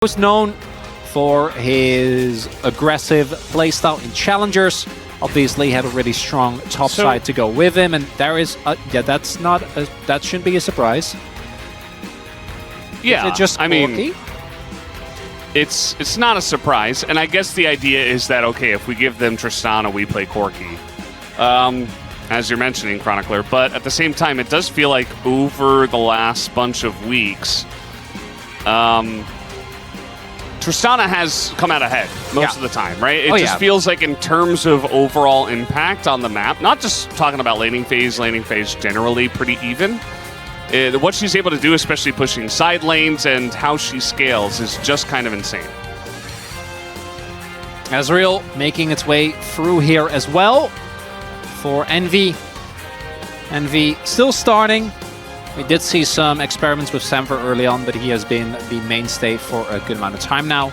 Most known for his aggressive playstyle in challengers. Obviously, had a really strong top side to go with him, and there is that shouldn't be a surprise. Yeah, is it just I mean, it's not a surprise, and I guess the idea is that okay, if we give them Tristana, we play Corki, as you're mentioning, Chronicler. But at the same time, it does feel like over the last bunch of weeks, Tristana has come out ahead most of the time, right? It just feels like in terms of overall impact on the map, not just talking about laning phase generally pretty even. What she's able to do, especially pushing side lanes and how she scales, is just kind of insane. Ezreal making its way through here as well for Envy. Envy still starting. We did see some experiments with Samver early on, but he has been the mainstay for a good amount of time now.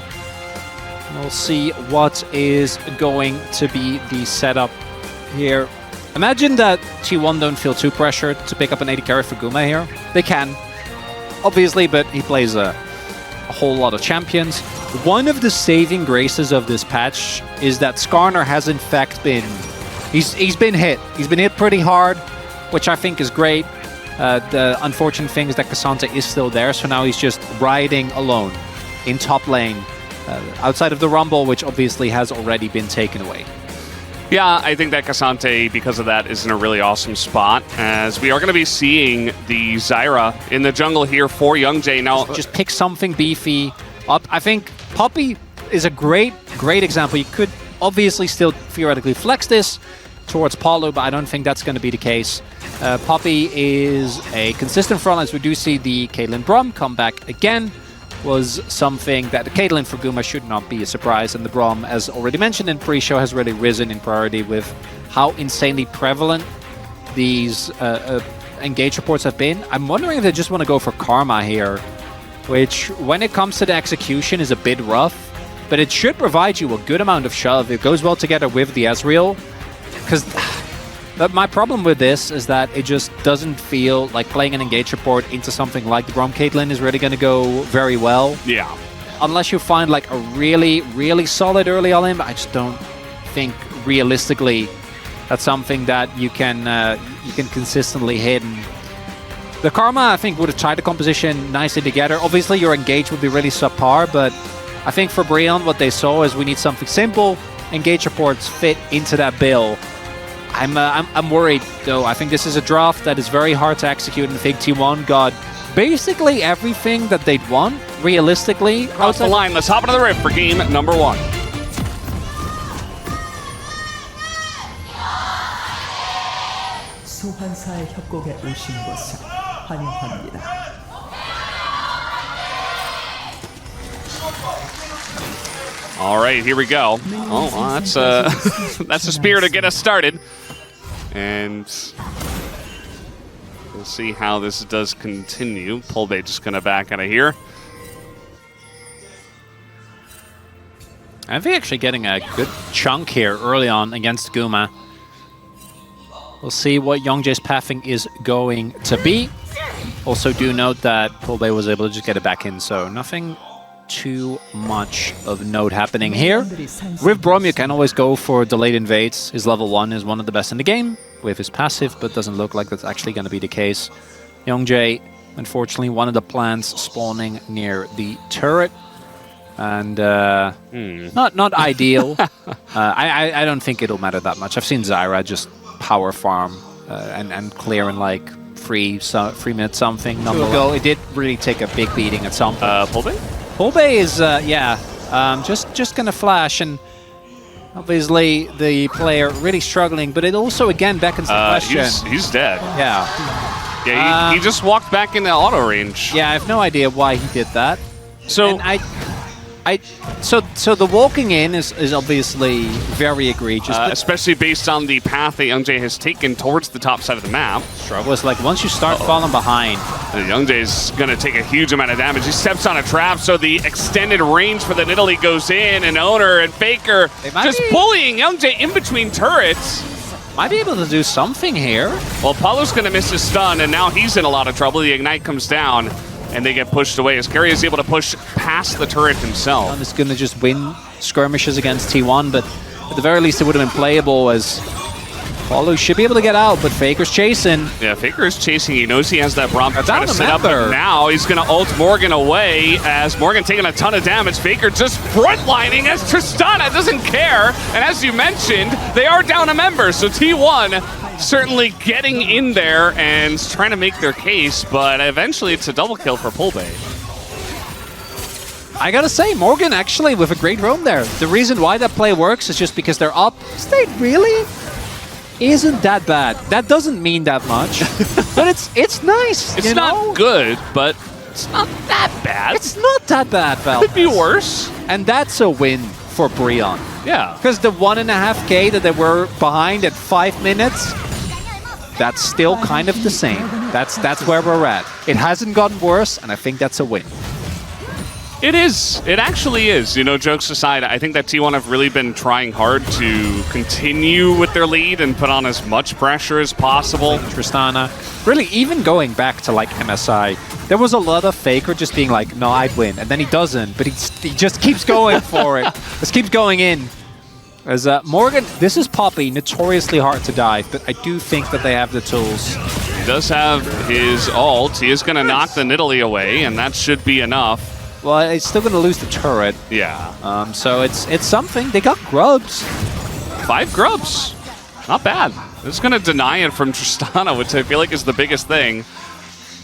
We'll see what is going to be the setup here. Imagine that T1 don't feel too pressured to pick up an AD carry for Guma here. They can, obviously, but he plays a whole lot of champions. One of the saving graces of this patch is that Skarner has in fact been... He's been hit. He's been hit pretty hard, which I think is great. The unfortunate thing is that Cassandra is still there, so now he's just riding alone in top lane, outside of the Rumble, which obviously has already been taken away. Yeah, I think that Cassandra, because of that, is in a really awesome spot, as we are going to be seeing the Zyra in the jungle here for Youngjae. Now, just pick something beefy up. I think Poppy is a great example. You could obviously still theoretically flex this towards Paulo, but I don't think that's going to be the case. Poppy is a consistent frontline, as we do see the Caitlyn Braum come back again. Was something that the Caitlyn for Guma should not be a surprise, and the Braum, as already mentioned in pre-show, has really risen in priority with how insanely prevalent these engage reports have been. I'm wondering if they just want to go for Karma here, which, when it comes to the execution, is a bit rough, but it should provide you a good amount of shove. It goes well together with the Ezreal, because... But my problem with this is that it just doesn't feel like playing an engage report into something like the Braum Caitlyn is really going to go very well. Yeah. Unless you find like a really solid early all-in, but I just don't think realistically that's something that you can consistently hit. And the Karma, I think, would have tied the composition nicely together. Obviously, your engage would be really subpar, but I think for BRION, what they saw is we need something simple. Engage reports fit into that bill. I'm worried, though. I think this is a draft that is very hard to execute, and I think T1 got basically everything that they'd want, realistically. Across the line, let's hop into the rift for game number 1. 소환사의 협곡에 오신 것을 환영합니다. All right, here we go. Oh, well, that's a spear to get us started. And we'll see how this does continue. Polbay just going to back out of here. I think actually getting a good chunk here early on against Guma. We'll see what Youngjae's pathing is going to be. Also do note that Polbay was able to just get it back in, so nothing too much of note happening here. With Braum, you can always go for delayed invades. His level 1 is one of the best in the game with his passive, but doesn't look like that's actually going to be the case. Youngjae, unfortunately, one of the plants spawning near the turret, and not ideal. I don't think it'll matter that much. I've seen Zyra just power farm and clear in like 3 minutes something. Ago, it did really take a big beating at some point. Polbay? Polbay is, just going to flash, and obviously the player really struggling, but it also, again, beckons the question. He's dead. Yeah. Yeah, he just walked back into auto range. Yeah, I have no idea why he did that. So, so the walking in is obviously very egregious. Especially based on the path that Youngjae has taken towards the top side of the map. Struggle is like once you start falling behind. Youngjae's going to take a huge amount of damage. He steps on a trap, so the extended range for the Nidalee goes in, and Owner and Faker just bullying Youngjae in between turrets. Might be able to do something here. Well, Paulo's going to miss his stun, and now he's in a lot of trouble. The Ignite comes down. and they get pushed away as Gary is able to push past the turret himself. T1 is going to just win skirmishes against T1, but at the very least it would have been playable as Paulo should be able to get out, but Faker's chasing. Yeah, Faker is chasing. He knows he has that Braum to try to set up, member. but now he's going to ult Morgan away as Morgan taking a ton of damage. Faker just frontlining as Tristana doesn't care. And as you mentioned, they are down a member, so T1 certainly getting in there and trying to make their case, but eventually it's a double kill for Polbey. I gotta say, Morgan actually with a great roam there. The reason why that play works is just because they're up. State really isn't that bad. That doesn't mean that much, but it's nice. It's not good, but it's not that bad. It's not that bad, Val. Could be worse. And that's a win for BRION. Yeah. Because the 1.5K that they were behind at 5 minutes, that's still kind of the same. That's where we're at. It hasn't gotten worse, and I think that's a win. It is. It actually is. You know, jokes aside, I think that T1 have really been trying hard to continue with their lead and put on as much pressure as possible. Tristana, really, even going back to like MSI, there was a lot of Faker just being like, no, I'd win. And then he doesn't, but he just keeps going for it. Just keeps going in. As Morgan, this is Poppy, notoriously hard to dive, but I do think that they have the tools. He does have his ult. He is going to knock the Nidalee away, and that should be enough. Well, it's still going to lose the turret. Yeah. So it's something. They got grubs. 5 grubs. Not bad. It's going to deny it from Tristana, which I feel like is the biggest thing.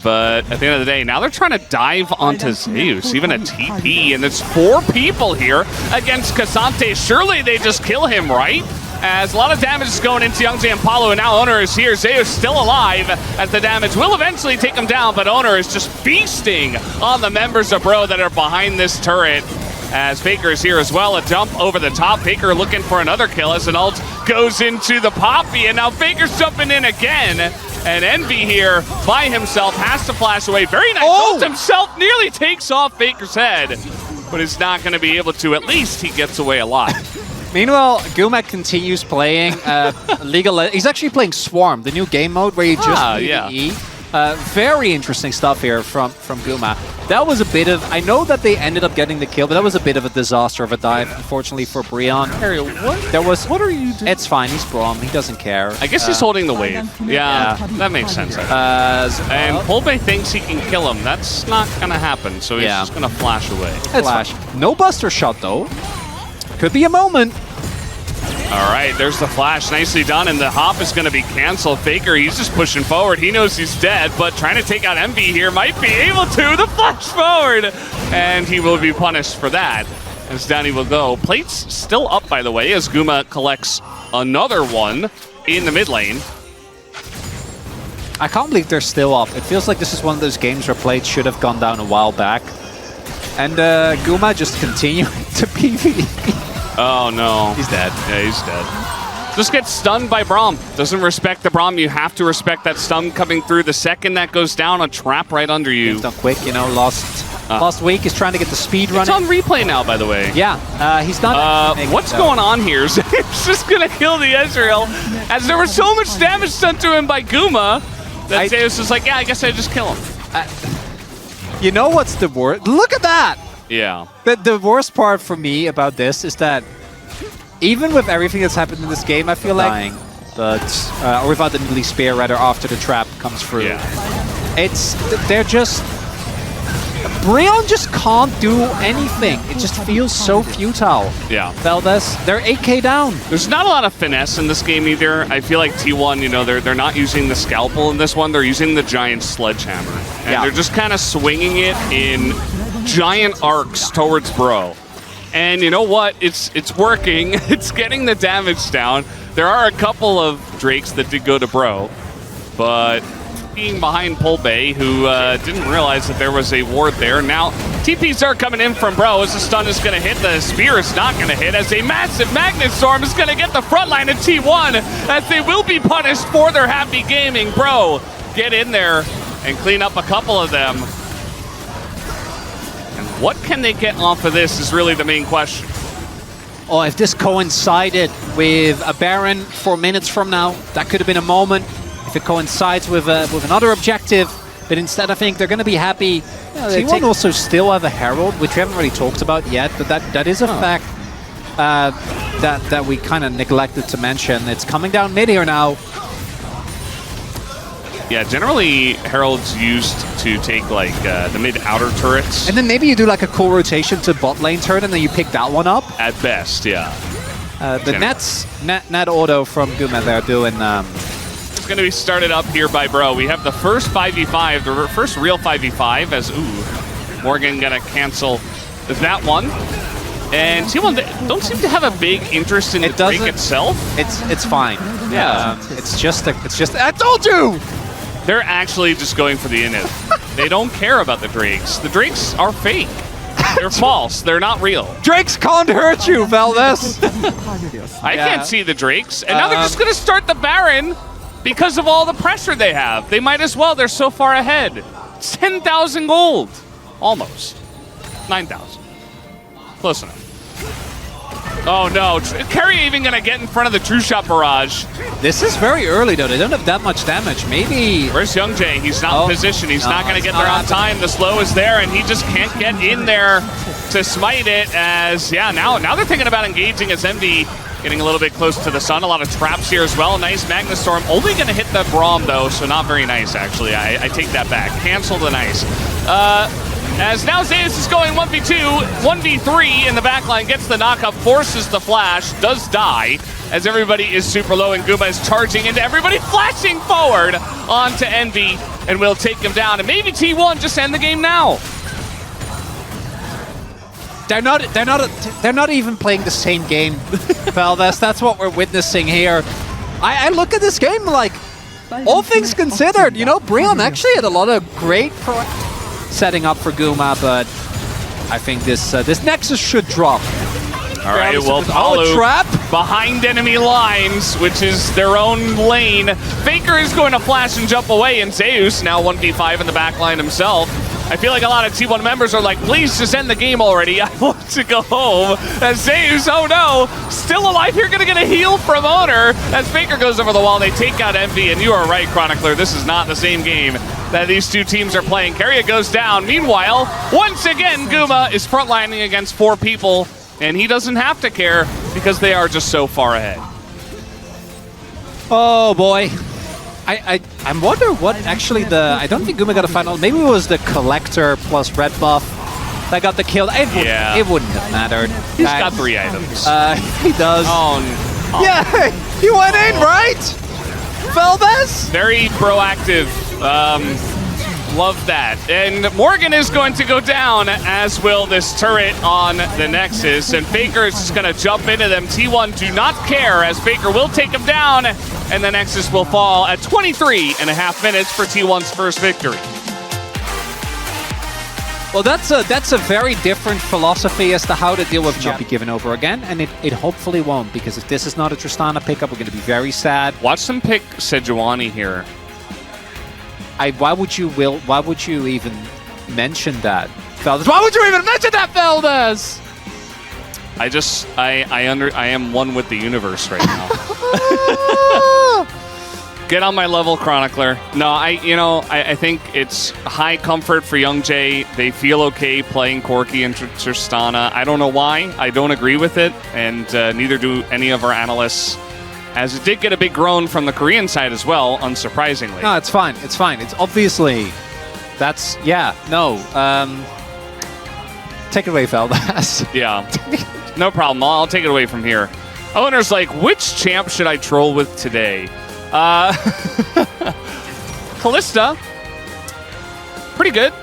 But at the end of the day, now they're trying to dive onto Zeus, even a TP, and there's 4 people here against Cassante. Surely they just kill him, right? As a lot of damage is going into Youngjae and Paulo, and now Owner is here. Zeus still alive, as the damage will eventually take him down, but Owner is just feasting on the members of Bro that are behind this turret. As Faker is here as well, a jump over the top. Faker looking for another kill as an ult goes into the Poppy, and now Faker's jumping in again. And Envy here by himself has to flash away. Very nice ult himself, nearly takes off Faker's head, but is not going to be able to. At least he gets away alive. Meanwhile, Gumak continues playing League of Legends. He's actually playing Swarm, the new game mode where you just E. Very interesting stuff here from Gumak. That was a bit of, I know that they ended up getting the kill, but that was a bit of a disaster of a dive, unfortunately, for BRION. Ariel, what are you doing? It's fine, he's Braum, he doesn't care. I guess he's holding the wave. Yeah, that makes sense. And Polbey thinks he can kill him. That's not going to happen, so he's just going to flash away. Flash. No Buster Shot, though. Could be a moment. All right, there's the flash. Nicely done, and the hop is going to be canceled. Faker, he's just pushing forward. He knows he's dead, but trying to take out Envy here might be able to. The flash forward, and he will be punished for that. As down he will go. Plate's still up, by the way, as Guma collects another one in the mid lane. I can't believe they're still up. It feels like this is one of those games where Plate should have gone down a while back. And Guma just continuing to PvE. Oh no. He's dead. Yeah, he's dead. Just gets stunned by Braum. Doesn't respect the Braum. You have to respect that stun coming through. The second that goes down, a trap right under you. He's done quick, you know, last week he's trying to get the speed running. It's on replay now, by the way. Yeah, he's not... what's going on here? He's just going to kill the Ezreal, as there was so much damage done to him by Guma that Zeus was like, yeah, I guess I just kill him. You know what's the worst? Look at that! Yeah. The worst part for me about this is that even with everything that's happened in this game, I feel like dying, but or without the Nidalee Spear rather after the trap comes through. Yeah. They're just BRION just can't do anything. It just feels so futile. Yeah. Valdez, they're 8K down. There's not a lot of finesse in this game either. I feel like T1, you know, they're not using the scalpel in this one. They're using the giant sledgehammer. And they're just kind of swinging it in giant arcs towards Bro. And you know what? It's working. It's getting the damage down. There are a couple of Drakes that did go to Bro, but being behind Polbey, who didn't realize that there was a ward there. Now, TPs are coming in from Bro as the stun is going to hit. The spear is not going to hit as a massive Magnet Storm is going to get the front line of T1 as they will be punished for their happy gaming. Bro, get in there and clean up a couple of them. And what can they get off of this is really the main question. Oh, if this coincided with a Baron 4 minutes from now, that could have been a moment. If it coincides with another objective, But instead, I think they're going to be happy. T1 also still have a Herald, which we haven't really talked about yet, but that is a fact that we kind of neglected to mention. It's coming down mid here now. Yeah, generally Herald's used to take like the mid outer turrets. And then maybe you do like a cool rotation to bot lane turn, and then you pick that one up. At best, yeah. The net auto from Guma there doing... It's going to be started up here by Bro. We have the first 5v5, the first real 5v5 as, Morgan going to cancel that one. And T1 don't seem to have a big interest in the Drake itself. It's fine. Yeah. It's just I told you! They're actually just going for the init. They don't care about the Drakes. The Drakes are fake. They're false. They're not real. Drakes can't hurt you, Valdez. I can't see the Drakes. And now they're just going to start the Baron because of all the pressure they have. They might as well. They're so far ahead. 10,000 gold. Almost. 9,000. Close enough. Oh no, Carry even gonna get in front of the True Shot barrage. This is very early though, they don't have that much damage, maybe... Where's Youngjae? He's not in position, he's not gonna get there on time. The slow is there and he just can't get in there to smite it as, now they're thinking about engaging as MD getting a little bit close to the sun. A lot of traps here as well. Nice Magna Storm, only gonna hit the Braum though, so not very nice actually. I take that back, cancel the nice. As now Zeus is going 1v2, 1v3 in the backline, gets the knockup, forces the flash, does die, as everybody is super low and Guma is charging into everybody, flashing forward onto Envy, and will take him down. And maybe T1 just end the game now. They're not even playing the same game, Valdez. That's what we're witnessing here. I look at this game like, all things considered, you know, BRION actually had a lot of great setting up for Guma, but I think this Nexus should drop. All right, well, Paulo trap behind enemy lines, which is their own lane. Faker is going to flash and jump away, and Zeus now 1v5 in the back line himself. I feel like a lot of T1 members are like, please just end the game already. I want to go home. As Zeus, oh no, still alive here, gonna get a heal from Owner. As Faker goes over the wall, they take out Envy, and you are right, Chronicler, this is not the same game that these two teams are playing. Carrier goes down. Meanwhile, once again, Guma is frontlining against 4 people, and he doesn't have to care because they are just so far ahead. Oh boy. I wonder what actually I don't think Guma got a final. Maybe it was the Collector plus red buff that got the kill. It wouldn't have mattered. He's got 3 items. He does. Oh. Yeah, he went in, right? Valdez? Very proactive. Love that. And Morgan is going to go down, as will this turret on the Nexus. And Faker is just going to jump into them. T1 do not care, as Faker will take him down. And the Nexus will fall at 23.5 minutes for T1's first victory. Well, that's a very different philosophy as to how to deal with not be given over again, and it hopefully won't, because if this is not a Tristana pickup, we're going to be very sad. Watch them pick Sejuani here. Why would you even mention that, Valdez? Why would you even mention that, Valdez? I am one with the universe right now. Get on my level, Chronicler. No, I think it's high comfort for Youngjae. They feel okay playing Corki and Tristana. I don't know why. I don't agree with it, and neither do any of our analysts, as it did get a big groan from the Korean side as well, unsurprisingly. No, it's fine. It's fine. It's obviously... That's... Yeah, no. Take it away, Valdez. Yeah. No problem. I'll take it away from here. Owner's like, which champ should I troll with today? Kalista. Pretty good.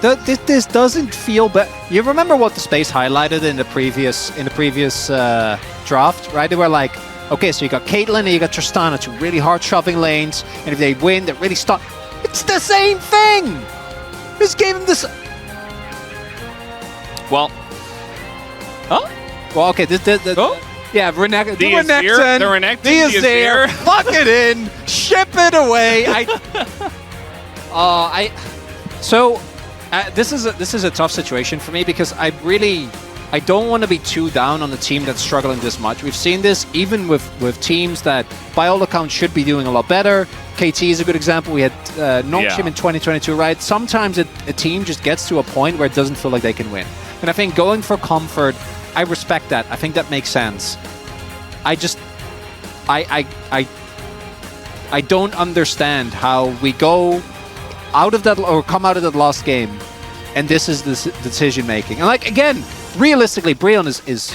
This doesn't feel bad. You remember what the space highlighted in the previous draft, right? They were like, okay, so you got Caitlyn and you got Tristana, 2 really hard shoving lanes, and if they win, they're really stuck. It's the same thing. Just gave them this. Well. Oh. Well, okay. Oh. Yeah, the Renekton is there. Lock it in. Ship it away. This is a tough situation for me, because I really I don't want to be too down on the team that's struggling this much. We've seen this even with teams that, by all accounts, should be doing a lot better. KT is a good example. We had Nongshim in 2022, right? Sometimes a team just gets to a point where it doesn't feel like they can win. And I think going for comfort, I respect that. I think that makes sense. I don't understand how we go out of that or come out of that last game, and this is the decision making. And like again, realistically, BRION is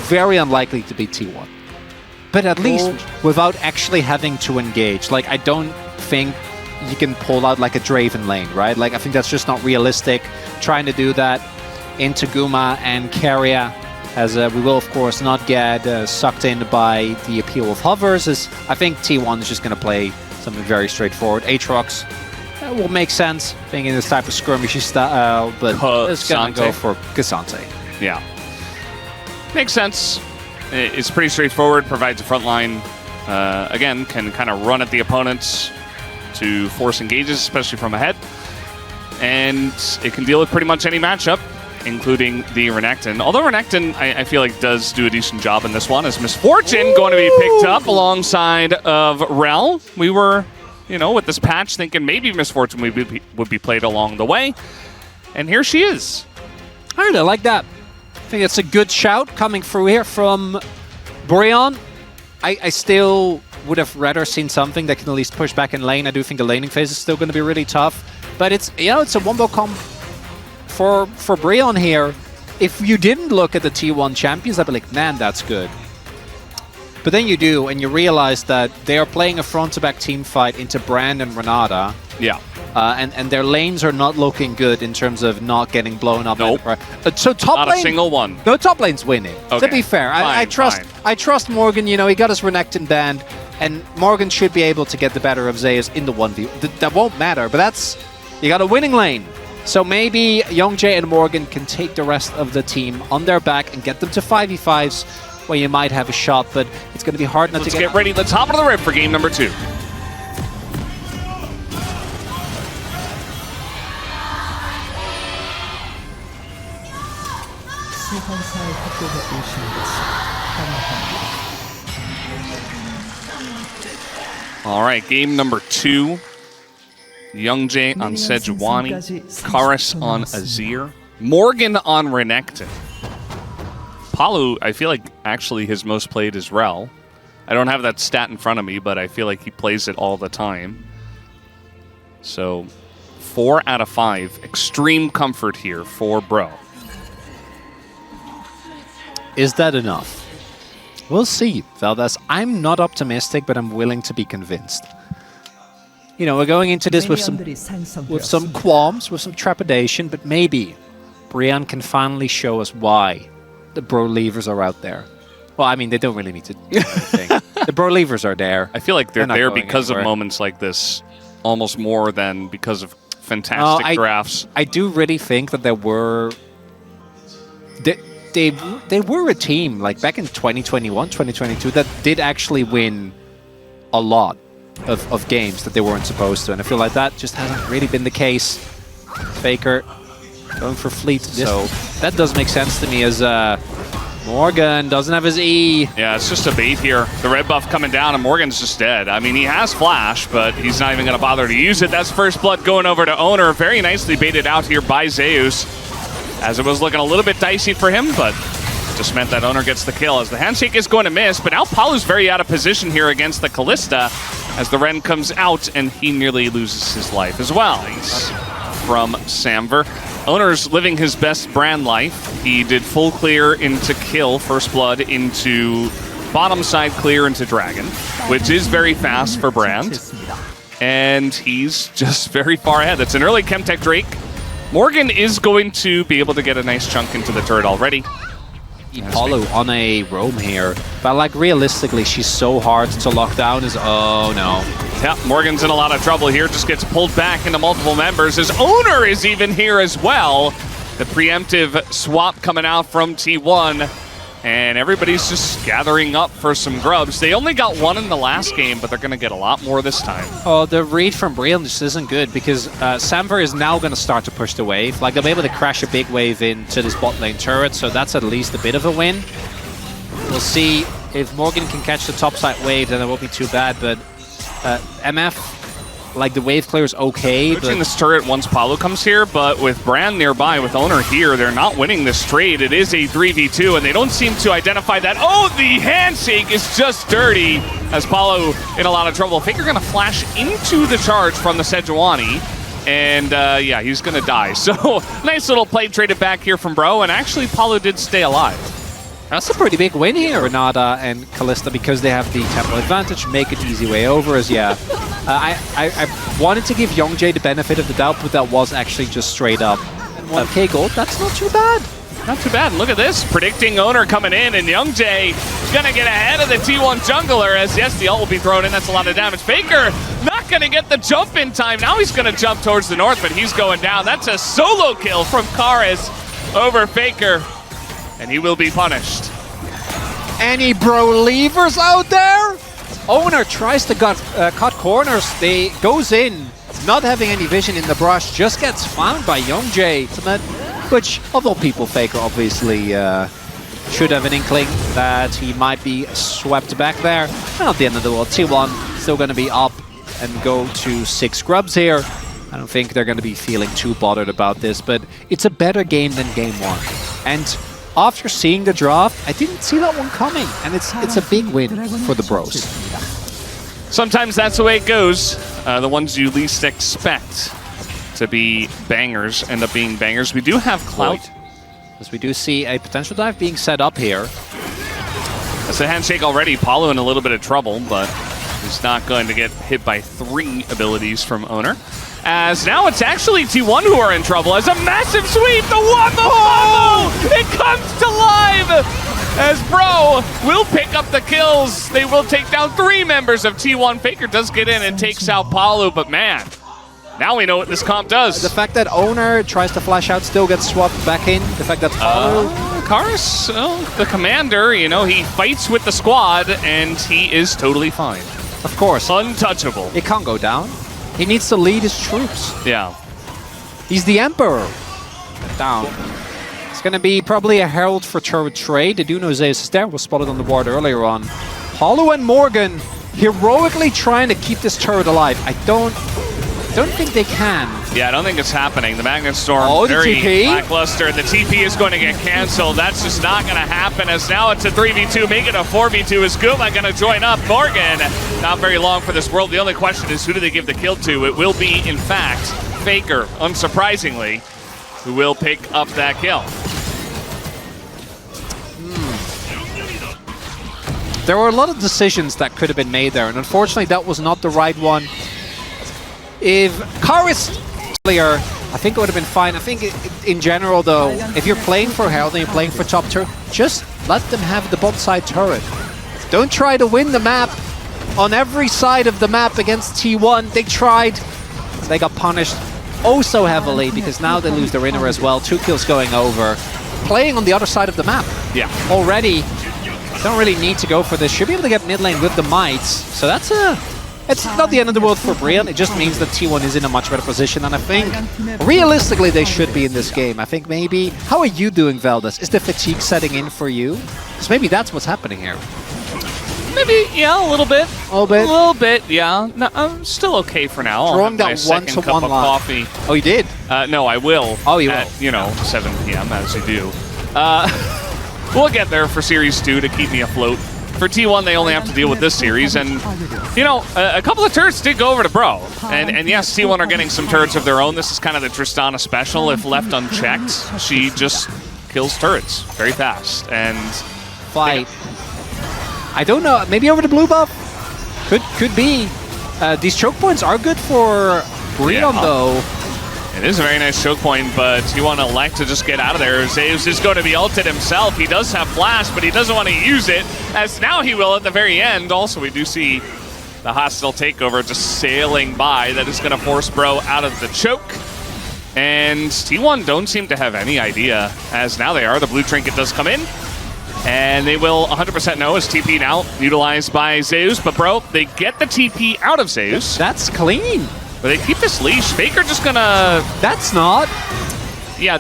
very unlikely to beat T1, but at least without actually having to engage. Like I don't think you can pull out like a Draven lane, right? Like I think that's just not realistic. Trying to do that into Guma and Keria, as we will of course not get sucked in by the appeal of hovers. As I think T1 is just going to play something very straightforward. Aatrox will make sense, being in this type of skirmishy style, but it's going to go for Cassante. Yeah. Makes sense. It's pretty straightforward, provides a front line. Again, can kind of run at the opponents to force engages, especially from ahead. And it can deal with pretty much any matchup, including the Renekton. Although Renekton, I feel like, does do a decent job in this one, as Misfortune going to be picked up alongside of Rel. We were, you know, with this patch thinking maybe Misfortune would be played along the way. And here she is. I really like that. I think it's a good shout coming through here from BRION. I still would have rather seen something that can at least push back in lane. I do think the laning phase is still going to be really tough. But it's, you know, it's a wombo comp for BRION here. If you didn't look at the T1 champions, I'd be like, man, that's good. But then you do, and you realize that they are playing a front-to-back team fight into Brand and Renata. Yeah. And their lanes are not looking good in terms of not getting blown up. Nope. So top not lane, a single one. No, top lane's winning. Okay. To be fair, Fine, I trust Morgan. You know, he got his Renekton banned, and Morgan should be able to get the better of Zeus in the 1v. That won't matter, but that's, you got a winning lane. So maybe Youngjae and Morgan can take the rest of the team on their back and get them to 5v5s where you might have a shot, but it's going to be hard not to get... Let's get ready. Let's hop into the rip for game number 2. 소환사의 협곡에 오신 것을 환영합니다. All right, game number 2. Youngjae on Sejuani, Karis on Azir, Morgan on Renekton. Palu, I feel like actually his most played is Rel. I don't have that stat in front of me, but I feel like he plays it all the time. So 4 out of 5. Extreme comfort here for Bro. Is that enough? We'll see, Valdez. I'm not optimistic, but I'm willing to be convinced. You know, we're going into this with some qualms, with some trepidation, but maybe BRION can finally show us why the bro levers are out there. Well, I mean, they don't really need to do anything. The bro levers are there. I feel like they're there because of moments like this, almost more than because of fantastic drafts. I do really think that there were... They were a team, like back in 2021, 2022, that did actually win a lot of games that they weren't supposed to. And I feel like that just hasn't really been the case. FAKER going for Fleet. So that does make sense to me, as Morgan doesn't have his E. Yeah, it's just a bait here. The red buff coming down and Morgan's just dead. I mean, he has Flash, but he's not even going to bother to use it. That's first blood going over to Owner. Very nicely baited out here by Zeus, as it was looking a little bit dicey for him, but just meant that Owner gets the kill, as the handshake is going to miss. But now Palu's very out of position here against the Kalista, as the Ren comes out and he nearly loses his life as well. He's from Samver. Owner's living his best Brand life. He did full clear into kill, first blood into bottom side clear into Dragon, which is very fast for Brand. And he's just very far ahead. That's an early Chemtech Drake. Morgan is going to be able to get a nice chunk into the turret already. Palu on a roam here, but like realistically, she's so hard to lock down. Oh no. Yeah, Morgan's in a lot of trouble here. Just gets pulled back into multiple members. His Owner is even here as well. The preemptive swap coming out from T1. And everybody's just gathering up for some grubs. They only got one in the last game, but they're going to get a lot more this time. Oh, the read from BRION just isn't good because Samver is now going to start to push the wave. Like, they'll be able to crash a big wave into this bot lane turret, so that's at least a bit of a win. We'll see if Morgan can catch the topside wave, then it won't be too bad, but MF... like, the wave clear is okay. Pushing this turret once Paulo comes here, but with Brand nearby, with Owner here, they're not winning this trade. It is a 3v2, and they don't seem to identify that. Oh, the handshake is just dirty, as Paulo in a lot of trouble. Faker gonna flash into the charge from the Sejuani, and yeah, he's gonna die. So, nice little play traded back here from Bro, and actually Paulo did stay alive. That's a pretty big win here, Renata and Kalista, because they have the tempo advantage, make it easy way over. As yeah, I wanted to give Youngjae the benefit of the doubt, but that was actually just straight up. And 1k gold, that's not too bad. Not too bad. Look at this, predicting Owner coming in, and Youngjae is gonna get ahead of the T1 jungler, as yes, the ult will be thrown in. That's a lot of damage. Faker not gonna get the jump in time. Now he's gonna jump towards the north, but he's going down. That's a solo kill from Karis over Faker. And he will be punished. Any bro levers out there? Owner tries to cut corners. They goes in, not having any vision in the brush, just gets found by Youngjae. Which, of all people, Faker obviously should have an inkling that he might be swept back there. And at the end of the world, T1 still going to be up and go to 6 grubs here. I don't think they're going to be feeling too bothered about this, but it's a better game than game 1. And after seeing the draft, I didn't see that one coming, and it's a big win for the bros. Sometimes that's the way it goes. The ones you least expect to be bangers end up being bangers. We do have Clout. As we do see a potential dive being set up here. That's a handshake already. Paulo in a little bit of trouble, but he's not going to get hit by 3 abilities from Owner. As now it's actually T1 who are in trouble as a massive sweep, the Wombo! It comes to life! As Bro will pick up the kills. They will take down 3 members of T1. Faker does get in and takes out Paulo, but man, now we know what this comp does. The fact that Owner tries to flash out, still gets swapped back in. The fact that Paulo... Karis, the commander, you know, he fights with the squad and he is totally fine. Of course. Untouchable. It can't go down. He needs to lead his troops. Yeah. He's the Emperor. Down. It's going to be probably a Herald for turret trade. The Duno Zeus is there. Was spotted on the board earlier on. Paulo and Morgan heroically trying to keep this turret alive. I don't think they can. Yeah, I don't think it's happening. The Magnet Storm, very lackluster. The TP is going to get canceled. That's just not going to happen, as now it's a 3v2. Make it a 4v2. Is Guma going to join up? Morgan, not very long for this world. The only question is, who do they give the kill to? It will be, in fact, Faker, unsurprisingly, who will pick up that kill. There were a lot of decisions that could have been made there, and unfortunately that was not the right one. If Karis earlier, I think it would have been fine. I think in general though, if you're playing for Herald and you're playing for top turret, just let them have the bot side turret. Don't try to win the map on every side of the map against T1. They tried, they got punished oh so heavily because now they lose their inner as well. 2 kills going over. Playing on the other side of the map. Yeah. Already, don't really need to go for this. Should be able to get mid lane with the mites. So that's it's not the end of the world for BRION. It just means that T1 is in a much better position, and I think realistically they should be in this game. I think maybe... How are you doing, Veldas? Is the fatigue setting in for you? Because maybe that's what's happening here. Maybe, yeah, a little bit. A little bit? A little bit, yeah. No, I'm still okay for now. Throwing that 1-to-1 line. Coffee. Oh, you did? No, I will. Oh, you at, will? You know, 7 p.m. as you do. We'll get there for Series 2 to keep me afloat. For T1, they only have to deal with this series, and, you know, a couple of turrets did go over to Bro. And yes, T1 are getting some turrets of their own. This is kind of the Tristana special. If left unchecked, she just kills turrets very fast. And... Fight. I don't know, maybe over the blue buff? Could be. These choke points are good for BRION, though. It is a very nice choke point, but you want to elect to just get out of there. Zeus is going to be ulted himself. He does have flash, but he doesn't want to use it, as now he will at the very end. Also, we do see the hostile takeover just sailing by. That is going to force Bro out of the choke. And T1 don't seem to have any idea, as now they are. The blue trinket does come in. And they will 100% know as TP now utilized by Zeus. But bro, they get the TP out of Zeus. That's clean. But they keep this leash. FAKER just gonna... That's not. Yeah,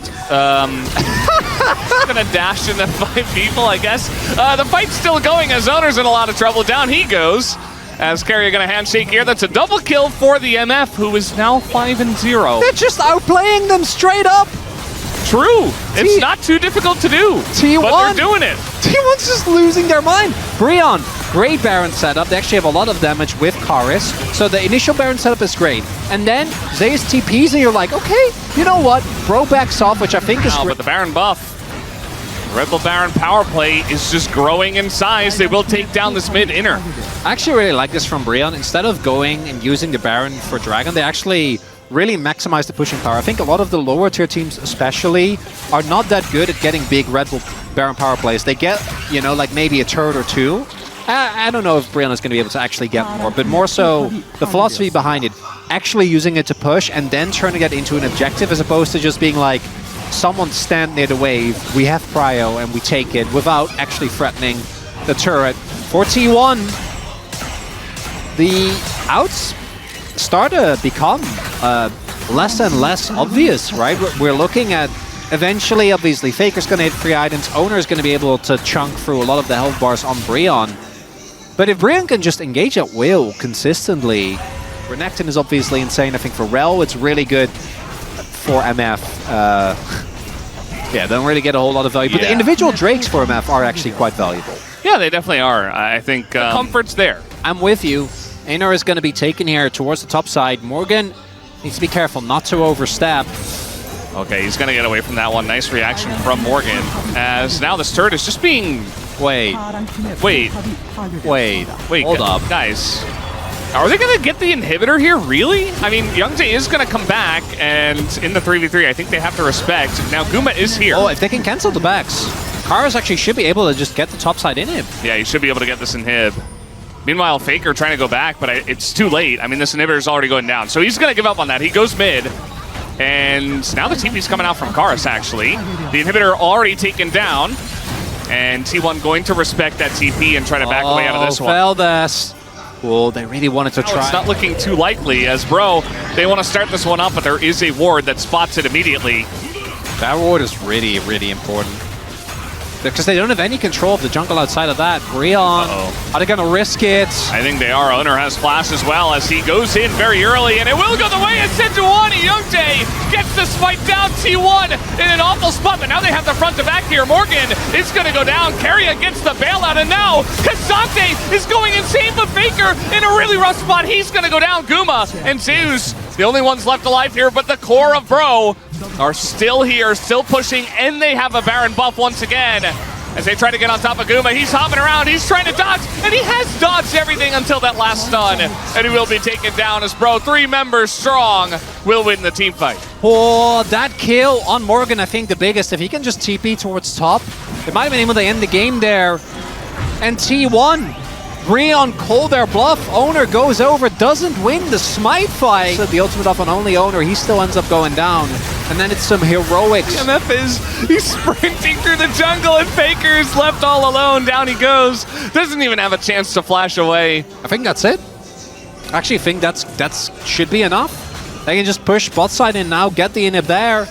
gonna dash into 5 people, I guess. The fight's still going as Owner's in a lot of trouble. Down he goes. As Carrier gonna handshake here. That's a double kill for the MF, who is now 5-0. They're just outplaying them straight up. True. It's not too difficult to do. T1. But they're doing it. T1's just losing their mind. BRION, great Baron setup. They actually have a lot of damage with Karis. So the initial Baron setup is great. And then Zeus TPs and you're like, okay, you know what? Bro backs off, which I think is... But the Baron buff. Red Bull Baron power play is just growing in size. They will take down this mid-inner. I actually really like this from BRION. Instead of going and using the Baron for Dragon, they actually really maximize the pushing power. I think a lot of the lower tier teams especially are not that good at getting big Red Bull Baron power plays. They get, you know, like maybe a turret or two. I don't know if BRION is going to be able to actually get more, but more so the philosophy behind it, actually using it to push and then turning it into an objective as opposed to just being like, someone stand near the wave, we have prio and we take it without actually threatening the turret. For T1, the outs start to become less and less obvious, right? We're looking at eventually, obviously, FAKER's going to hit 3 items, Owner is going to be able to chunk through a lot of the health bars on BRION. But if BRION can just engage at will consistently, Renekton is obviously insane. I think for Rel, it's really good for MF. Yeah, don't really get a whole lot of value, but the individual Drakes for MF are actually quite valuable. Yeah, they definitely are. I think the comfort's there. I'm with you. Einar is going to be taken here towards the top side. Morgan needs to be careful not to overstep. Okay, he's going to get away from that one. Nice reaction from Morgan. As now this turret is just being... Wait. Hold up. Guys, are they going to get the inhibitor here? Really? I mean, Youngjae is going to come back, and in the 3v3, I think they have to respect. Now, Guma is here. Oh, if they can cancel the backs, Karas actually should be able to just get the top side inhib. Yeah, he should be able to get this inhib. Meanwhile, FAKER trying to go back, but it's too late. I mean, this inhibitor is already going down. So he's going to give up on that. He goes mid. And now the TP's coming out from Karas, actually. The inhibitor already taken down. And T1 going to respect that TP and try to back away out of this one. Feldes. Well, they really wanted to try. It's not looking too likely as Bro, they want to start this one up, but there is a ward that spots it immediately. That ward is really, really important. Because they don't have any control of the jungle outside of that. BRION, are they going to risk it? I think they are. Owner has flash as well as he goes in very early, and it will go the way of Sejuani. Youngjae gets the spike down. T1 in an awful spot, but now they have the front to back here. Morgan is going to go down. Carrier gets the bailout, and now Kazante is going insane, but FAKER in a really rough spot. He's going to go down. Guma and Zeus, the only ones left alive here, but the core of Bro are still here, still pushing, and they have a Baron buff once again. As they try to get on top of Guma, he's hopping around, he's trying to dodge, and he has dodged everything until that last stun. And he will be taken down as Bro, 3 members strong, will win the team fight. Oh, that kill on Morgan, I think the biggest. If he can just TP towards top, it might have been able to end the game there. And T1, BRION call their bluff. Owner goes over, doesn't win the smite fight. So the ultimate up on only Owner, he still ends up going down. And then it's some heroics. MF he's sprinting through the jungle and FAKER is left all alone. Down he goes. Doesn't even have a chance to flash away. I think that's it. I actually think that's should be enough. They can just push bot side in now, get the inhib there.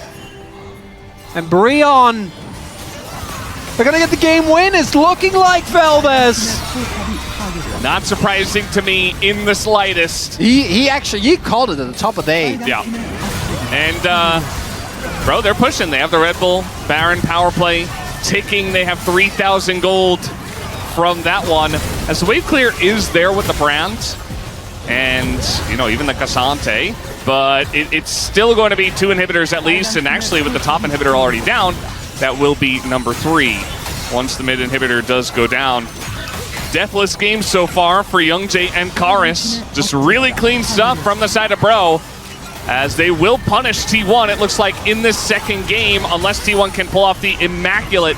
And BRION, they're gonna get the game win. It's looking like Feldes. Not surprising to me in the slightest. He called it at the top of the day. Yeah. And Bro, they're pushing. They have the Red Bull Baron power play ticking. They have 3,000 gold from that one. As the wave clear is there with the brand and, you know, even the Kazante. But it's still going to be 2 inhibitors at least. And actually with the top inhibitor already down, that will be number 3 once the mid inhibitor does go down. Deathless game so far for Youngjae and Karis. Just really clean stuff from the side of Bro. As they will punish T1, it looks like, in this second game, unless T1 can pull off the immaculate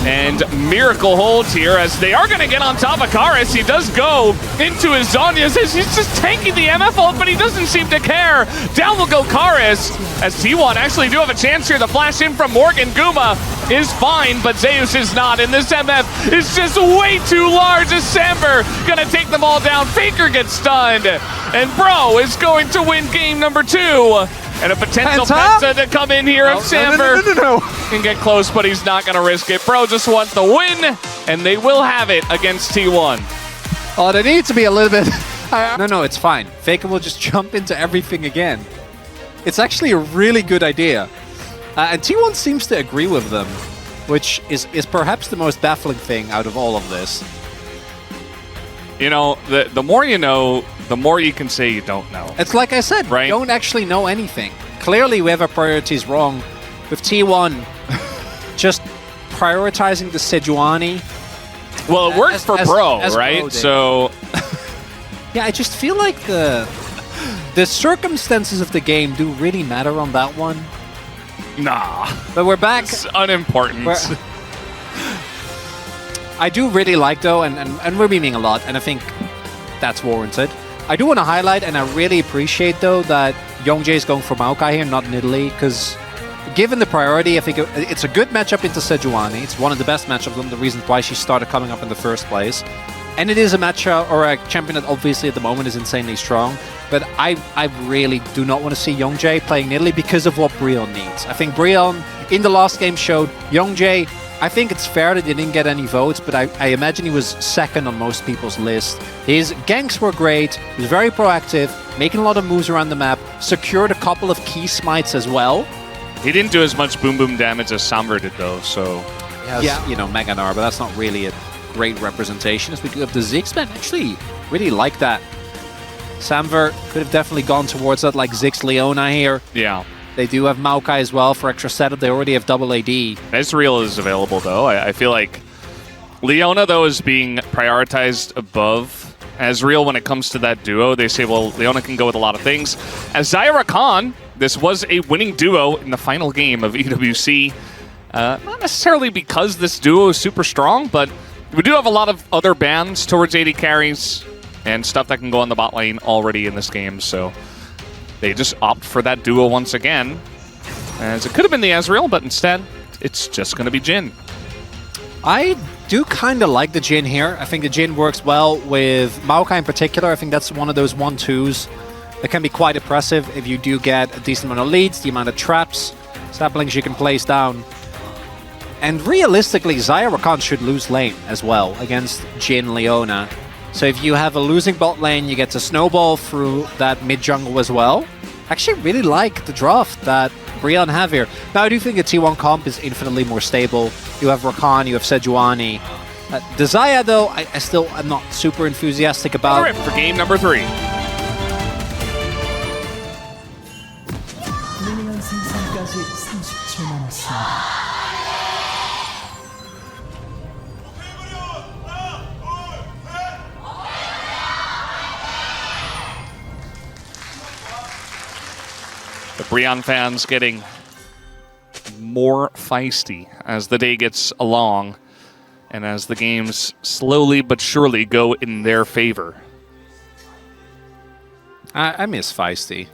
And Miracle holds here as they are going to get on top of Karis. He does go into his Zhonya's as he's just tanking the MF ult, but he doesn't seem to care. Down will go Karis as T1 actually do have a chance here. The flash in from Morgan Guma is fine, but Zeus is not. And this MF is just way too large as Samber going to take them all down. Faker gets stunned. And Bro is going to win game number 2. And a potential Penta to come in here if Samber can get close, but he's not going to risk it. Bro just wants the win, and they will have it against T1. Oh, there needs to be a little bit... No, it's fine. Faker will just jump into everything again. It's actually a really good idea. And T1 seems to agree with them, which is perhaps the most baffling thing out of all of this. You know, the more you know, the more you can say you don't know. It's like I said, right? We don't actually know anything. Clearly, we have our priorities wrong. With T1 just prioritizing the Sejuani. Well, it worked for Bro, right? Bro so... yeah, I just feel like the circumstances of the game do really matter on that one. Nah. But we're back. It's unimportant. I do really like, though, and we're memeing a lot, and I think that's warranted. I do want to highlight, and I really appreciate, though, that Youngjae is going for Maokai here, not Nidalee, because given the priority, I think it's a good matchup into Sejuani. It's one of the best matchups, one of the reasons why she started coming up in the first place. And it is a matchup, or a champion that obviously at the moment is insanely strong. But I really do not want to see Youngjae playing Nidalee because of what BRION needs. I think BRION, in the last game, showed Youngjae. I think it's fair that he didn't get any votes, but I imagine he was second on most people's list. His ganks were great, he was very proactive, making a lot of moves around the map, secured a couple of key smites as well. He didn't do as much boom boom damage as Samber did, though, so... Yeah, you know, Meganar, but that's not really a great representation as we do have the Ziggs. Man, actually, really like that. Samber could have definitely gone towards that, like Ziggs Leona here. Yeah. They do have Maokai as well for extra setup. They already have double AD. Ezreal is available, though. I feel like Leona, though, is being prioritized above Ezreal when it comes to that duo. They say, well, Leona can go with a lot of things. As Zyra Khan, this was a winning duo in the final game of EWC. Not necessarily because this duo is super strong, but we do have a lot of other bans towards AD carries and stuff that can go on the bot lane already in this game, so... They just opt for that duo once again, as it could have been the Ezreal, but instead, it's just going to be Jhin. I do kind of like the Jhin here. I think the Jhin works well with Maokai in particular. I think that's one of those 1-2s that can be quite impressive if you do get a decent amount of leads, the amount of traps, saplings you can place down. And realistically, Zyra Khan should lose lane as well against Jhin Leona. So if you have a losing bot lane, you get to snowball through that mid-jungle as well. I actually really like the draft that BRION have here. Now, I do think the T1 comp is infinitely more stable. You have Rakan, you have Sejuani. The Xayah, though, I still am not super enthusiastic about. All right, for game number 3. The BRION fans getting more feisty as the day gets along and as the games slowly but surely go in their favor. I miss feisty.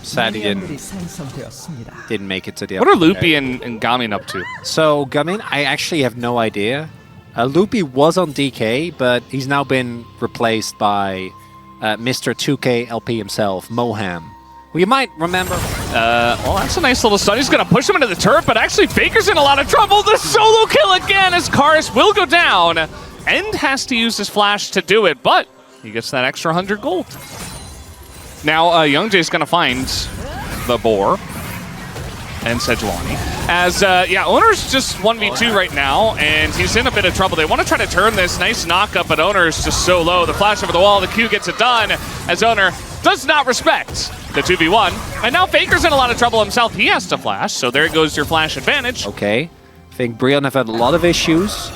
Sad he didn't make it to the What are Loopy and Gamin up to? So, Gamin, I actually have no idea. Loopy was on DK, but he's now been replaced by Mr. 2K LP himself, Moham. Well, you might remember. Well, that's a nice little stun. He's going to push him into the turret, but actually Faker's in a lot of trouble. The solo kill again as Karis will go down and has to use his flash to do it, but he gets that extra 100 gold. Now, Youngjae's going to find the boar and Sejuani. As, yeah, Owner's just 1v2 right now, and he's in a bit of trouble. They want to try to turn this nice knock-up, but Owner's just so low. The flash over the wall, the Q gets it done, as Owner does not respect the 2v1. And now Faker's in a lot of trouble himself. He has to flash, so there goes your flash advantage. Okay. I think BRION have had a lot of issues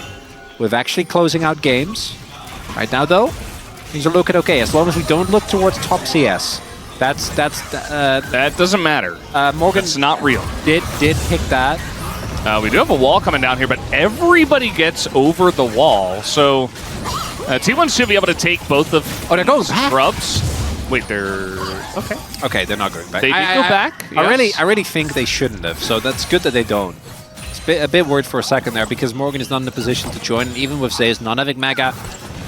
with actually closing out games. Right now, though, things are looking okay. As long as we don't look towards top CS. That doesn't matter. Morgan, it's not real. Did pick that. We do have a wall coming down here, but everybody gets over the wall. So T1 should be able to take both of they're going back. Grubs. Wait, they're... Okay. Okay, they're not going back. They did go back. I really think they shouldn't have, so that's good that they don't. It's a bit worried for a second there because Morgan is not in a position to join, and even with Zeus not having Mega,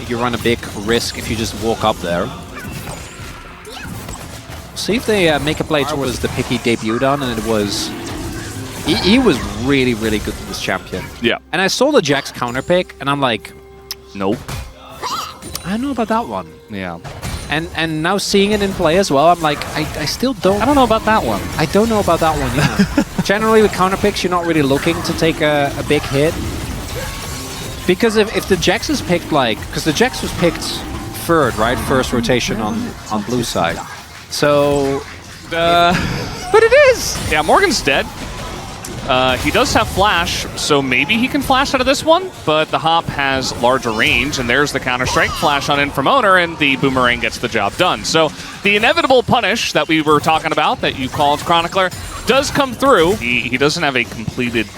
you run a big risk if you just walk up there. See if they make a play towards the pick he debuted on, and it was... He was really, really good with this champion. Yeah. And I saw the Jax counter pick, and I'm like... Nope. I don't know about that one. Yeah. And now seeing it in play as well, I'm like, I still don't... I don't know about that one. I don't know about that one, yeah. Generally, with counter picks, you're not really looking to take a big hit. Because if the Jax is picked, like... Because the Jax was picked third, right? First rotation on blue side. So... but it is! Yeah, Morgan's dead. He does have flash, so maybe he can flash out of this one, but the hop has larger range, and there's the counter-strike flash on in from Owner, and the boomerang gets the job done. So the inevitable punish that we were talking about, that you called Chronicler, does come through. He doesn't have a completed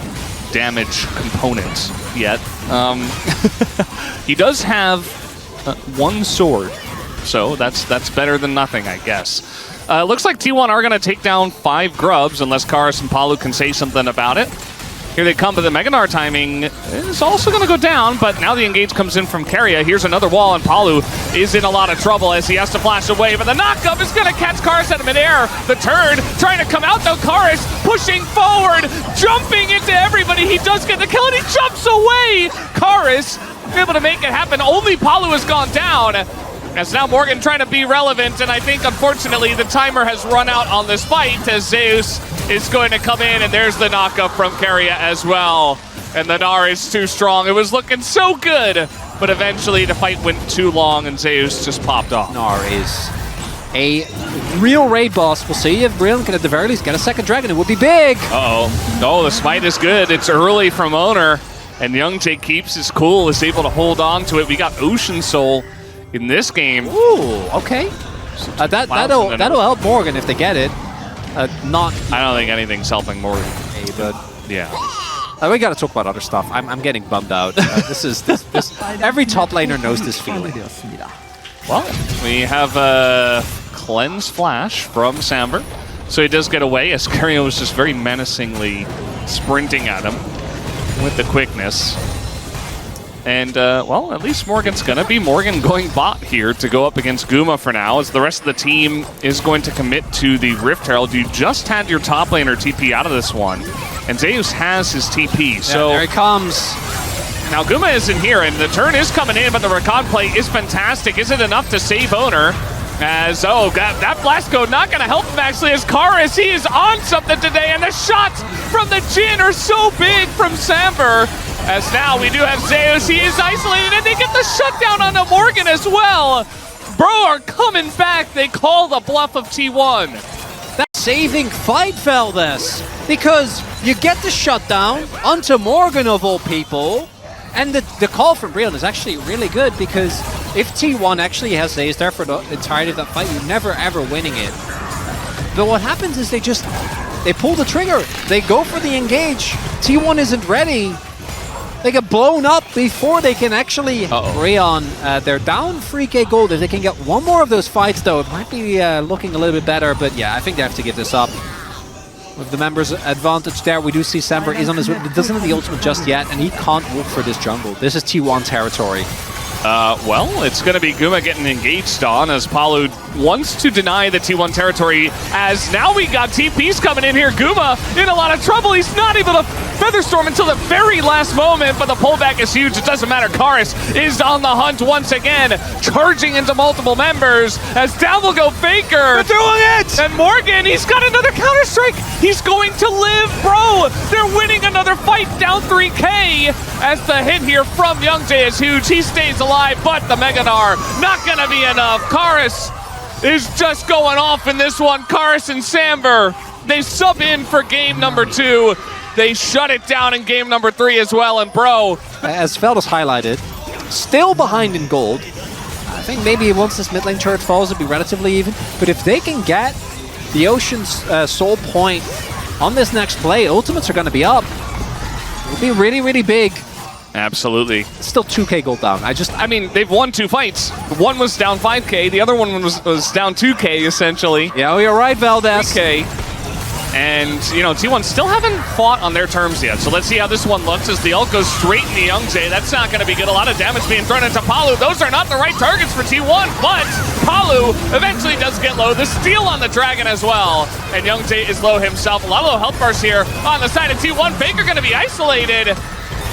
damage component yet. He does have one sword, so that's better than nothing, I guess. Looks like T1 are going to take down 5 grubs, unless Karis and Palu can say something about it. Here they come, but the Meganar timing is also going to go down, but now the engage comes in from Keria. Here's another wall, and Palu is in a lot of trouble as he has to flash away, but the knockup is going to catch Karis out of midair. The turn trying to come out, though. Karis pushing forward, jumping into everybody. He does get the kill, and he jumps away. Karis able to make it happen. Only Palu has gone down. As now Morgan trying to be relevant, and I think, unfortunately, the timer has run out on this fight as Zeus is going to come in, and there's the knockup from Keria as well. And the Gnar is too strong. It was looking so good, but eventually the fight went too long, and Zeus just popped off. Gnar is a real raid boss. We'll see if BRION can, at the very least, get a second dragon. It would be big. Uh-oh. No, the smite is good. It's early from Owner, and Young Jay keeps his cool, is able to hold on to it. We got Ocean Soul in this game. Ooh, okay. That'll help Morgan if they get it. Not. I don't think anything's helping Morgan. But yeah. We gotta talk about other stuff. I'm getting bummed out. This. Every top laner knows this feeling. Well, we have a cleanse flash from Samver, so he does get away as Keria was just very menacingly sprinting at him with the quickness. And, well, at least Morgan's going to be Morgan going bot here to go up against Guma for now, as the rest of the team is going to commit to the Rift Herald. You just had your top laner TP out of this one, and Zeus has his TP. So there he comes. Now Guma is in here, and the turn is coming in, but the Rakan play is fantastic. Is it enough to save Owner? As, that blast code not going to help him, actually, as Karis, he is on something today, and the shots from the Jhin are so big from Samver. As now we do have Zeus, he is isolated, and they get the shutdown onto Morgan as well. Bro are coming back, they call the bluff of T1. That saving fight, Feldes, because you get the shutdown onto Morgan of all people, and the call from BRION is actually really good, because if T1 actually has Zeus there for the entirety of that fight, you're never ever winning it. But what happens is they pull the trigger, they go for the engage, T1 isn't ready. They get blown up before they can actually BRION. They're down 3k gold. If they can get one more of those fights, though, it might be looking a little bit better. But yeah, I think they have to give this up. With the members' advantage there, we do see Samver is on his way. He doesn't have the ultimate just yet, and he can't walk for this jungle. This is T1 territory. Well, it's going to be Guma getting engaged on, as Palu wants to deny the T1 territory, as now we got TPs coming in here. Guma in a lot of trouble. He's not able to Featherstorm until the very last moment, but the pullback is huge. It doesn't matter. Karis is on the hunt once again, charging into multiple members, as down will go Faker. They're doing it! And Morgan, he's got another counter-strike. He's going to live, bro. They're winning another fight, down 3k, as the hit here from Young Jay is huge. He stays alive, but the Mega Gnar not gonna be enough. Karis is just going off in this one. Karis and Samver, they sub in for game number 2. They shut it down in game number 3 as well, and bro, as Feldes highlighted, still behind in gold. I think maybe once this mid lane turret falls, it'll be relatively even. But if they can get the Ocean's Soul point on this next play, ultimates are going to be up. Would be really, really big. Absolutely. Still 2k gold down. I mean, they've won 2 fights. One was down 5k, the other one was down 2k, essentially. Yeah, you're right, Valdez. 3k. And, you know, T1 still haven't fought on their terms yet. So let's see how this one looks as the ult goes straight into Youngjae. That's not going to be good. A lot of damage being thrown into Palu. Those are not the right targets for T1, but Palu eventually does get low. The steal on the Dragon as well. And Youngjae is low himself. A lot of low health bars here on the side of T1. FAKER going to be isolated.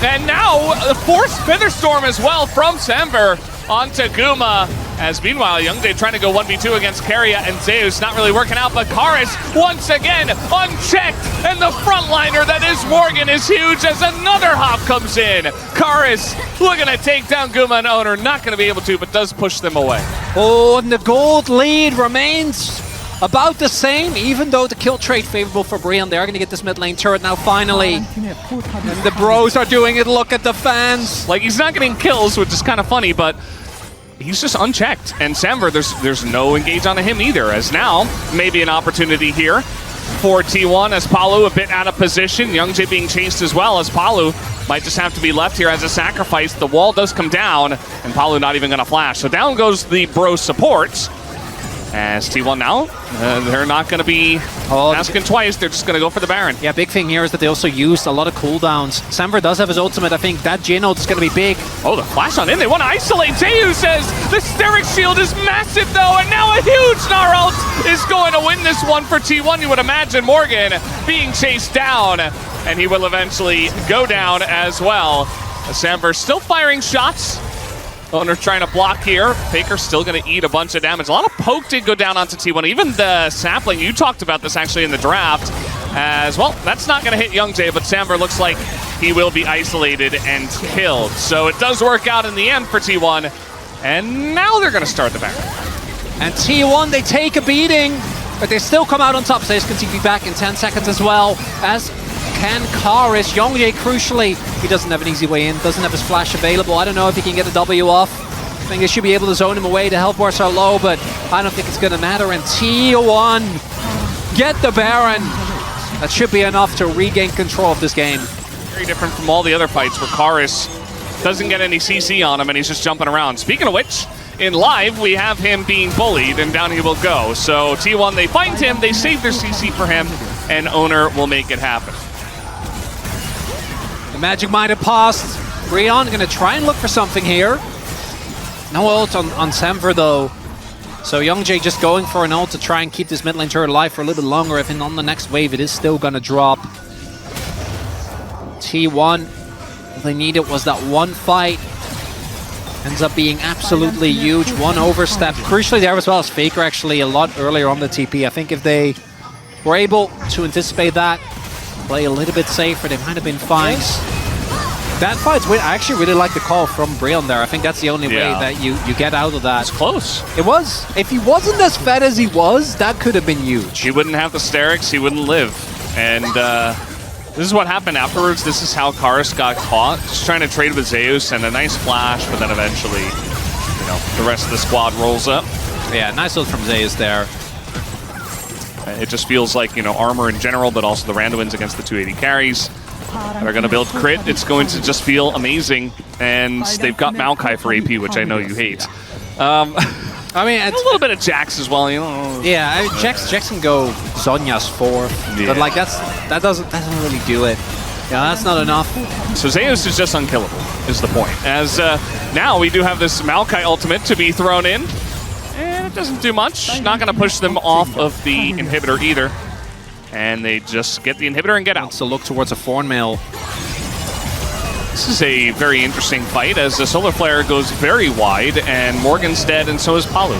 And now a forced Featherstorm as well from Semver onto Guma. As meanwhile, Youngjae trying to go 1v2 against Keria and Zeus, not really working out, but Karis once again unchecked, and the frontliner that is Morgan is huge as another hop comes in. Karis looking to take down Guma and Owner, not going to be able to, but does push them away. Oh, and the gold lead remains about the same, even though the kill trade favorable for BRION. They are going to get this mid lane turret now, finally. And the bros are doing it. Look at the fans. Like, he's not getting kills, which is kind of funny, but he's just unchecked. And Semver, there's no engage on him either, as now maybe an opportunity here for T1 as Palu a bit out of position. Youngjae being chased as well, as Palu might just have to be left here as a sacrifice. The wall does come down, and Palu not even going to flash. So down goes the bro supports. As T1 now, they're not going to be asking twice. They're just going to go for the Baron. Yeah, big thing here is that they also used a lot of cooldowns. Semver does have his ultimate. I think that Jhin ult is going to be big. Oh, the flash on in. They want to isolate. Zeus says the Steric shield is massive, though, and now a huge Gnar ult is going to win this one for T1. You would imagine Morgan being chased down, and he will eventually go down as well. Semver still firing shots. Owner trying to block here. FAKER still going to eat a bunch of damage. A lot of poke did go down onto T1. Even the sapling, you talked about this actually in the draft as well. That's not going to hit Youngjae, but Semver looks like he will be isolated and killed. So it does work out in the end for T1. And now they're going to start the back. And T1, they take a beating, but they still come out on top. So they can be back in 10 seconds as well. As can Karis. Youngjae, crucially, he doesn't have an easy way in, doesn't have his flash available. I don't know if he can get the W off. I think they should be able to zone him away. The health bars are low, but I don't think it's going to matter. And T1 get the Baron. That should be enough to regain control of this game. Very different from all the other fights where Karis doesn't get any CC on him and he's just jumping around. Speaking of which, in live, we have him being bullied, and down he will go. So T1, they find him, they save their CC for him, and Owner will make it happen. The Magic Might have passed. BRION going to try and look for something here. No ult on Semver, though. So Youngjae just going for an ult to try and keep this mid lane turret alive for a little bit longer. If on the next wave, it is still going to drop. T1, all they needed was that one fight. Ends up being absolutely huge. One overstep. Crucially there as well as FAKER actually a lot earlier on the TP. I think if they were able to anticipate that, play a little bit safer, they might have been fine. That fight's win. I actually really like the call from BRION there. I think that's the only way that you get out of that. It's close. It was. If he wasn't as fed as he was, that could have been huge. He wouldn't have the Sterics, he wouldn't live. And this is what happened afterwards. This is how Karis got caught. Just trying to trade with Zeus and a nice flash, but then eventually, you know, the rest of the squad rolls up. Yeah, nice ult from Zeus there. It just feels like, you know, armor in general, but also the Randuins against the 280 carries that are going to build crit. It's going to just feel amazing. And they've got Maokai for AP, which I know you hate. I mean, a little bit of Jax as well, you know. Yeah, I mean, Jax can go Zhonya's 4th, but like that doesn't really do it. Yeah, that's not enough. So Zeus is just unkillable, is the point. As now we do have this Maokai ultimate to be thrown in. And it doesn't do much. Not going to push them off of the inhibitor either. And they just get the inhibitor and get out. So look towards a Thornmail. This is a very interesting fight as the Solar Flare goes very wide and Morgan's dead and so is Palu.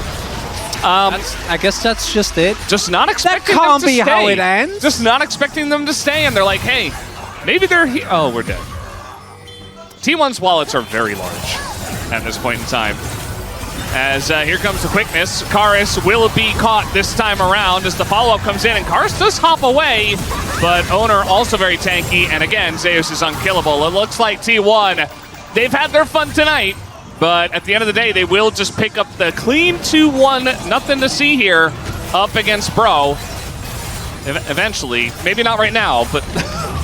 I guess that's just it. Just not expecting them to stay. That can't be how it ends. Just not expecting them to stay, and they're like, hey, maybe they're here. Oh, we're dead. T1's wallets are very large at this point in time. As here comes the quickness. Karis will be caught this time around as the follow-up comes in, and Karis does hop away, but Owner also very tanky, and again, Zeus is unkillable. It looks like T1, they've had their fun tonight, but at the end of the day, they will just pick up the clean 2-1, nothing to see here, up against Bro. Eventually, maybe not right now, but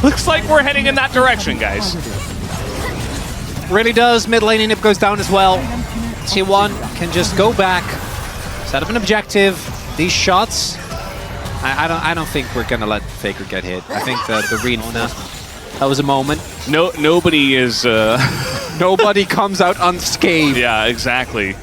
Looks like we're heading in that direction, guys. Really does. Mid lane inhib goes down as well. T1 can just go back, set up an objective. These shots, I don't think we're gonna let Faker get hit. I think the reinforcement, that was a moment. Nobody is. Nobody comes out unscathed. Yeah, exactly.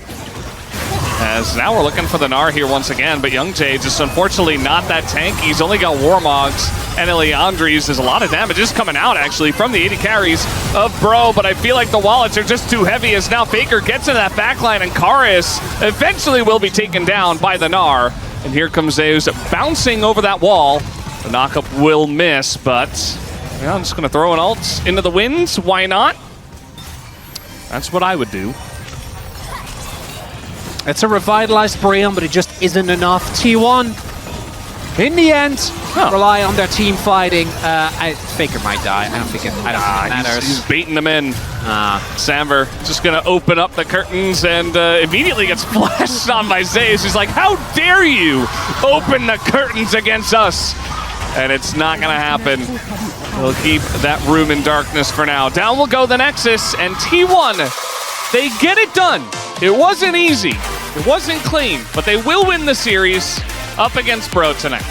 As now we're looking for the Gnar here once again, but Young Jay just unfortunately not that tanky. He's only got Warmogs and Eliandries. There's a lot of damage just coming out actually from the 80 carries of Bro, but I feel like the wallets are just too heavy as now Faker gets into that backline and Karis eventually will be taken down by the Gnar. And here comes Zeus bouncing over that wall. The knockup will miss, but yeah, I'm just going to throw an ult into the winds. Why not? That's what I would do. It's a revitalized BRION, but it just isn't enough. T1, in the end, rely on their team fighting. Faker might die. I don't think it matters. He's baiting them in. Samber just going to open up the curtains and immediately gets flashed on by Zeus. He's like, how dare you open the curtains against us? And it's not going to happen. We'll keep that room in darkness for now. Down will go the Nexus, and T1, they get it done. It wasn't easy, it wasn't clean, but they will win the series up against Bro tonight.